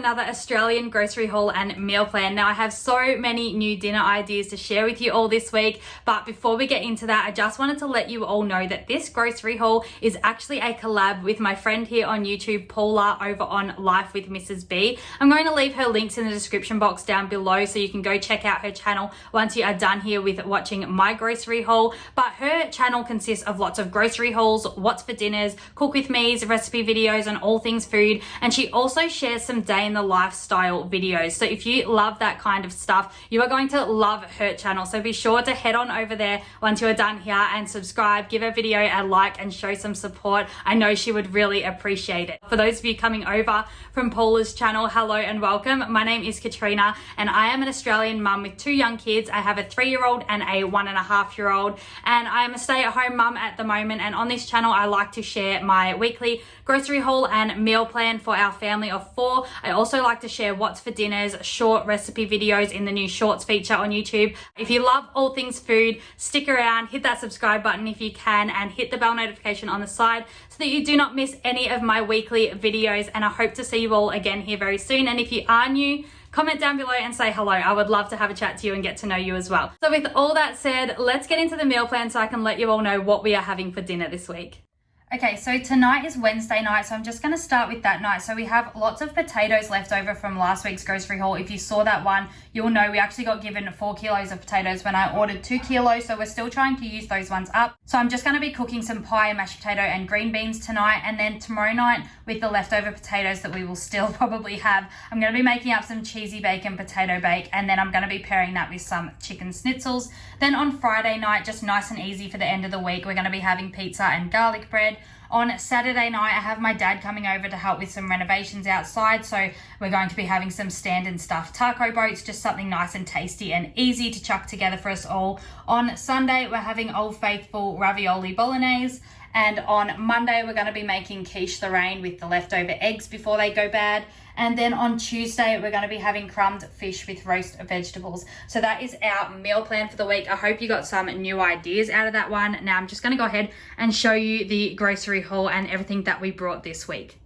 another Australian grocery haul and meal plan. Now I have so many new dinner ideas to share with you all this week, but before we get into that, I just wanted to let you all know that this grocery haul is actually a collab with my friend here on YouTube, Paula, over on Life with Mrs. B. I'm going to leave her links in the description box down below so you can go check out her channel once you are done here with watching my grocery haul. But her channel consists of lots of grocery hauls, what's for dinners, cook with me's, recipe videos, and all things food. And she also shares some day in the lifestyle videos. So if you love that kind of stuff, you are going to love her channel. So be sure to head on over there once you are done here and subscribe, give her video a like and show some support. I know she would really appreciate it. For those of you coming over from Paula's channel, hello and welcome. My name is Katrina and I am an Australian mum with 2 young kids. I have a 3-year-old and a 1.5-year-old, and I am a stay-at-home mum at the moment. And on this channel, I like to share my weekly grocery haul and meal plan for our family of 4. I also like to share what's for dinners, short recipe videos in the new shorts feature on YouTube. If you love all things food, stick around, hit that subscribe button if you can, and hit the bell notification on the side so that you do not miss any of my weekly videos. And I hope to see you all again here very soon. And if you are new, comment down below and say hello. I would love to have a chat to you and get to know you as well. So with all that said, let's get into the meal plan so I can let you all know what we are having for dinner this week. Okay, so tonight is Wednesday night, so I'm just going to start with that night. So we have lots of potatoes left over from last week's grocery haul. If you saw that one, you'll know we actually got given 4 kilos of potatoes when I ordered 2 kilos, so we're still trying to use those ones up. So I'm just going to be cooking some pie, mashed potato and green beans tonight, and then tomorrow night with the leftover potatoes that we will still probably have, I'm going to be making up some cheesy bacon potato bake, and then I'm going to be pairing that with some chicken schnitzels. Then on Friday night, just nice and easy for the end of the week, we're going to be having pizza and garlic bread. On Saturday night, I have my dad coming over to help with some renovations outside, so we're going to be having some stand and stuffed taco boats, just something nice and tasty and easy to chuck together for us all. On Sunday, we're having Old Faithful ravioli bolognese, and on Monday, we're going to be making quiche Lorraine with the leftover eggs before they go bad. And then on Tuesday, we're going to be having crumbed fish with roast vegetables. So that is our meal plan for the week. I hope you got some new ideas out of that one. Now I'm just going to go ahead and show you the grocery haul and everything that we brought this week.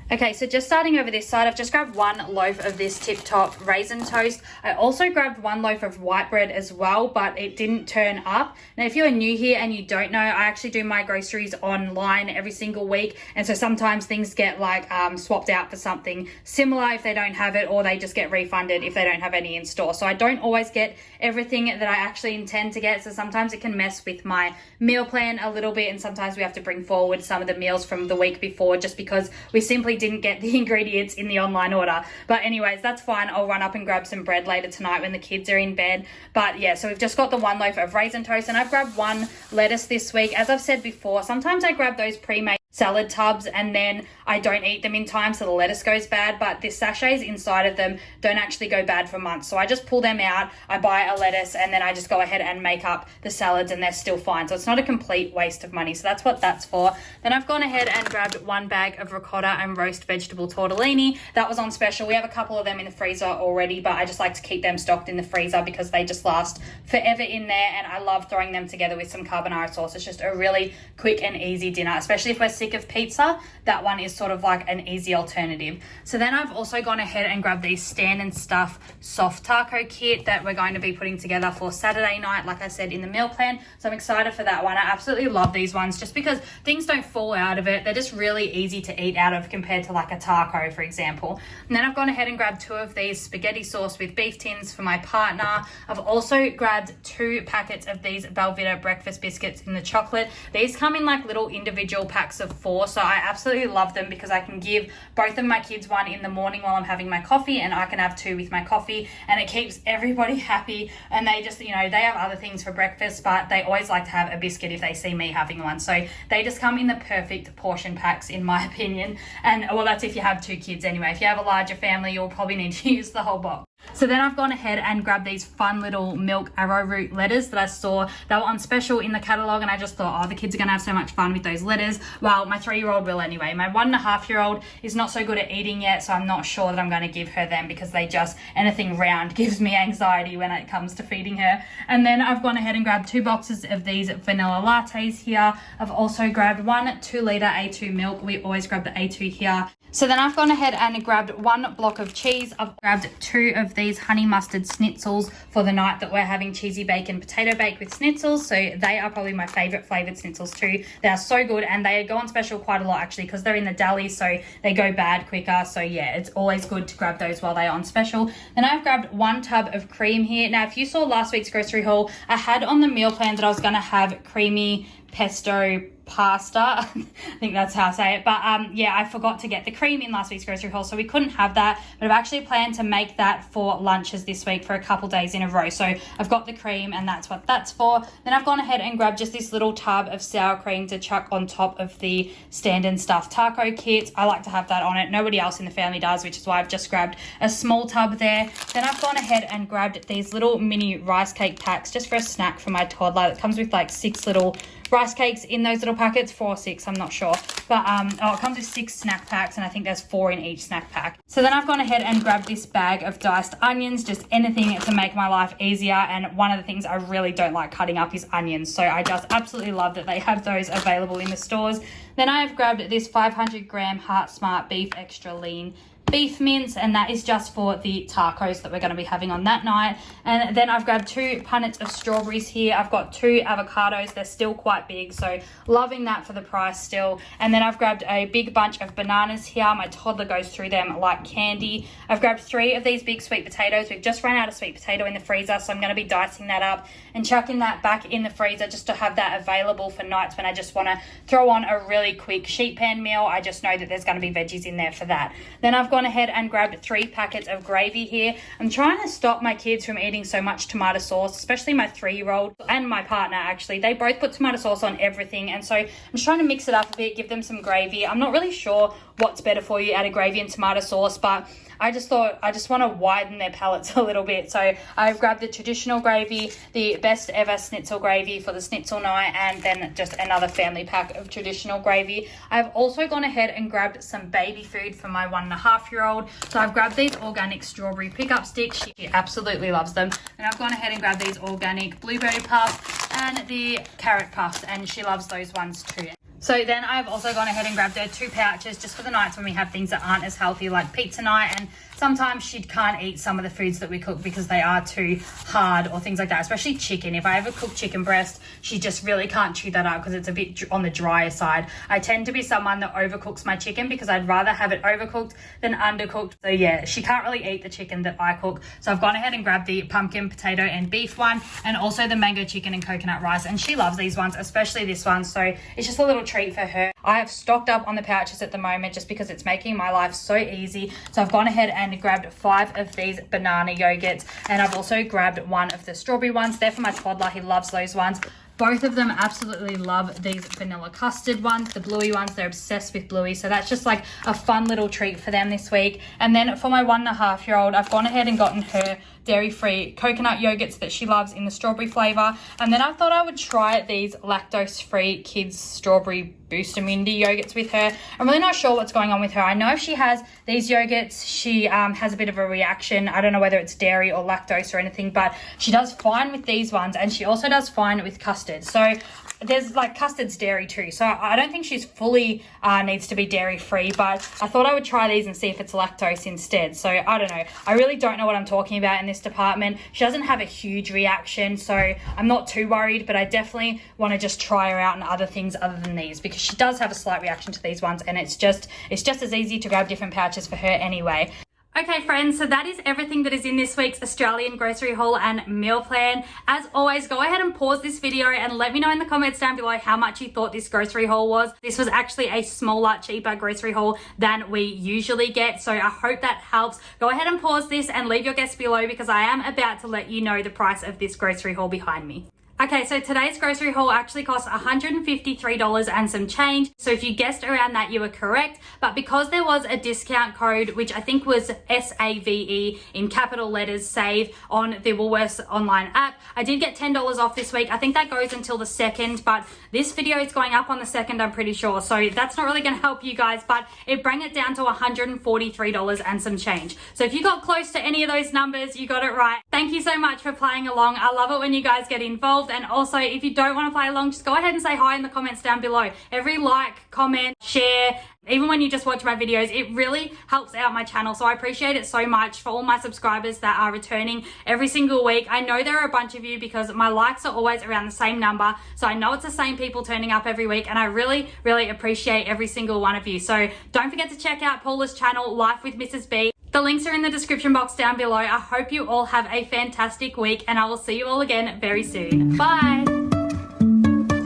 Okay, so just starting over this side, I've just grabbed 1 loaf of this Tip Top raisin toast. I also grabbed 1 loaf of white bread as well, but it didn't turn up. Now, if you're new here and you don't know, I actually do my groceries online every single week. And so sometimes things get like swapped out for something similar if they don't have it, or they just get refunded if they don't have any in store. So I don't always get everything that I actually intend to get. So sometimes it can mess with my meal plan a little bit. And sometimes we have to bring forward some of the meals from the week before just because we simply didn't get the ingredients in the online order. But anyways, that's fine. I'll run up and grab some bread later tonight when the kids are in bed. But yeah, so we've just got the 1 loaf of raisin toast, and I've grabbed 1 lettuce this week. As I've said before, sometimes I grab those pre-made salad tubs and then I don't eat them in time, so the lettuce goes bad, but the sachets inside of them don't actually go bad for months. So I just pull them out, I buy a lettuce, and then I just go ahead and make up the salads and they're still fine. So it's not a complete waste of money. So that's what that's for. Then I've gone ahead and grabbed 1 bag of ricotta and roast vegetable tortellini. That was on special. We have a couple of them in the freezer already, but I just like to keep them stocked in the freezer because they just last forever in there, and I love throwing them together with some carbonara sauce. It's just a really quick and easy dinner, especially if we're sick of pizza. That one is sort of like an easy alternative. So then I've also gone ahead and grabbed these stand and stuff soft taco kit that we're going to be putting together for Saturday night, like I said in the meal plan. So I'm excited for that one. I absolutely love these ones just because things don't fall out of it. They're just really easy to eat out of compared to like a taco, for example. And then I've gone ahead and grabbed 2 of these spaghetti sauce with beef tins for my partner. I've also grabbed 2 packets of these Belvita breakfast biscuits in the chocolate. These come in like little individual packs of 4, so I absolutely love them because I can give both of my kids 1 in the morning while I'm having my coffee, and I can have 2 with my coffee, and it keeps everybody happy. And they just, you know, they have other things for breakfast, but they always like to have a biscuit if they see me having one. So they just come in the perfect portion packs in my opinion. And well, that's if you have 2 kids anyway. If you have a larger family, you'll probably need to use the whole box. So then I've gone ahead and grabbed these fun little milk arrowroot letters that I saw. They were on special in the catalogue, and I just thought, oh, the kids are going to have so much fun with those letters. Well, my 3-year-old will anyway. My 1.5-year-old is not so good at eating yet, so I'm not sure that I'm going to give her them because they just, anything round gives me anxiety when it comes to feeding her. And then I've gone ahead and grabbed 2 boxes of these vanilla lattes here. I've also grabbed 1 2-litre A2 milk. We always grab the A2 here. So then I've gone ahead and grabbed 1 block of cheese. I've grabbed 2 of these honey mustard schnitzels for the night that we're having cheesy bacon potato bake with schnitzels. So they are probably my favorite flavored schnitzels too. They are so good, and they go on special quite a lot actually because they're in the deli, so they go bad quicker. So yeah, it's always good to grab those while they're on special. Then I've grabbed 1 tub of cream here. Now, if you saw last week's grocery haul, I had on the meal plan that I was going to have creamy pesto pasta. I think that's how I say it. But yeah, I forgot to get the cream in last week's grocery haul, so we couldn't have that. But I've actually planned to make that for lunches this week for a couple days in a row. So I've got the cream, and that's what that's for. Then I've gone ahead and grabbed just this little tub of sour cream to chuck on top of the stand-and stuffed taco kits. I like to have that on it. Nobody else in the family does, which is why I've just grabbed a small tub there. Then I've gone ahead and grabbed these little mini rice cake packs just for a snack for my toddler. It comes with like 6 little rice cakes in those little packets, 4 or 6, I'm not sure. But it comes with 6 snack packs, and I think there's 4 in each snack pack. So then I've gone ahead and grabbed this bag of diced onions, just anything to make my life easier. And one of the things I really don't like cutting up is onions. So I just absolutely love that they have those available in the stores. Then I have grabbed this 500 gram Heart Smart Beef Extra Lean beef mince, and that is just for the tacos that we're going to be having on that night. And then I've grabbed 2 punnets of strawberries here. I've got 2 avocados. They're still quite big, so loving that for the price still. And then I've grabbed a big bunch of bananas here. My toddler goes through them like candy. I've grabbed 3 of these big sweet potatoes. We've just run out of sweet potato in the freezer, so I'm going to be dicing that up and chucking that back in the freezer just to have that available for nights when I just want to throw on a really quick sheet pan meal. I just know that there's going to be veggies in there for that. Then I've gone ahead and grabbed 3 packets of gravy here. I'm trying to stop my kids from eating so much tomato sauce, especially my 3-year-old and my partner actually. They both put tomato sauce on everything, and so I'm just trying to mix it up a bit, give them some gravy. I'm not really sure what's better for you out of gravy and tomato sauce, but I just thought I just want to widen their palates a little bit. So I've grabbed the traditional gravy, the best ever schnitzel gravy for the schnitzel night, and then just another family pack of traditional gravy. I've also gone ahead and grabbed some baby food for my 1.5-year-old. So I've grabbed these organic strawberry pickup sticks. She absolutely loves them. And I've gone ahead and grabbed these organic blueberry puffs and the carrot puffs, and she loves those ones too. So then I've also gone ahead and grabbed her 2 pouches just for the nights when we have things that aren't as healthy, like pizza night, and sometimes she can't eat some of the foods that we cook because they are too hard or things like that, especially chicken. If I ever cook chicken breast, she just really can't chew that up because it's a bit on the drier side. I tend to be someone that overcooks my chicken because I'd rather have it overcooked than undercooked. So yeah, she can't really eat the chicken that I cook. So I've gone ahead and grabbed the pumpkin, potato and beef one, and also the mango chicken and coconut rice. And she loves these ones, especially this one. So it's just a little treat for her. I have stocked up on the pouches at the moment just because it's making my life so easy. So I've gone ahead and grabbed 5 of these banana yogurts, and I've also grabbed 1 of the strawberry ones. They're for my toddler. He loves those ones. Both of them absolutely love these vanilla custard ones, the bluey ones. They're obsessed with bluey, so that's just like a fun little treat for them this week. And then for my 1.5-year-old, I've gone ahead and gotten her dairy-free coconut yogurts that she loves in the strawberry flavor. And then I thought I would try these lactose-free kids strawberry boost immunity yogurts with her. I'm really not sure what's going on with her. I know if she has these yogurts, she has a bit of a reaction. I don't know whether it's dairy or lactose or anything, but she does fine with these ones, and she also does fine with custard. So there's like custard's dairy too, so I don't think she's fully needs to be dairy free, but I thought I would try these and see if it's lactose instead. So I don't know, I really don't know what I'm talking about in this department. She doesn't have a huge reaction, so I'm not too worried, but I definitely want to just try her out on other things other than these, because she does have a slight reaction to these ones, and it's just as easy to grab different pouches for her anyway. Okay friends, so that is everything that is in this week's Australian grocery haul and meal plan. As always, go ahead and pause this video and let me know in the comments down below how much you thought this grocery haul was. This was actually a smaller, cheaper grocery haul than we usually get, so I hope that helps. Go ahead and pause this and leave your guess below, because I am about to let you know the price of this grocery haul behind me. Okay, so today's grocery haul actually cost $153 and some change. So if you guessed around that, you were correct. But because there was a discount code, which I think was SAVE in capital letters, SAVE, on the Woolworths online app, I did get $10 off this week. I think that goes until the 2nd, but this video is going up on the 2nd, I'm pretty sure. So that's not really going to help you guys, but it brought it down to $143 and some change. So if you got close to any of those numbers, you got it right. Thank you so much for playing along. I love it when you guys get involved. And also, if you don't want to play along, just go ahead and say hi in the comments down below. Every like, comment, share, even when you just watch my videos, it really helps out my channel. So I appreciate it so much for all my subscribers that are returning every single week. I know there are a bunch of you because my likes are always around the same number. So I know it's the same people turning up every week, and I really, really appreciate every single one of you. So don't forget to check out Paula's channel, Life with Mrs. B. The links are in the description box down below. I hope you all have a fantastic week, and I will see you all again very soon. Bye.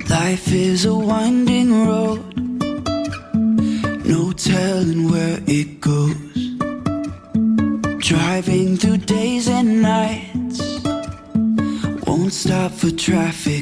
Life is a winding road, no telling where it goes. Driving through days and nights, won't stop for traffic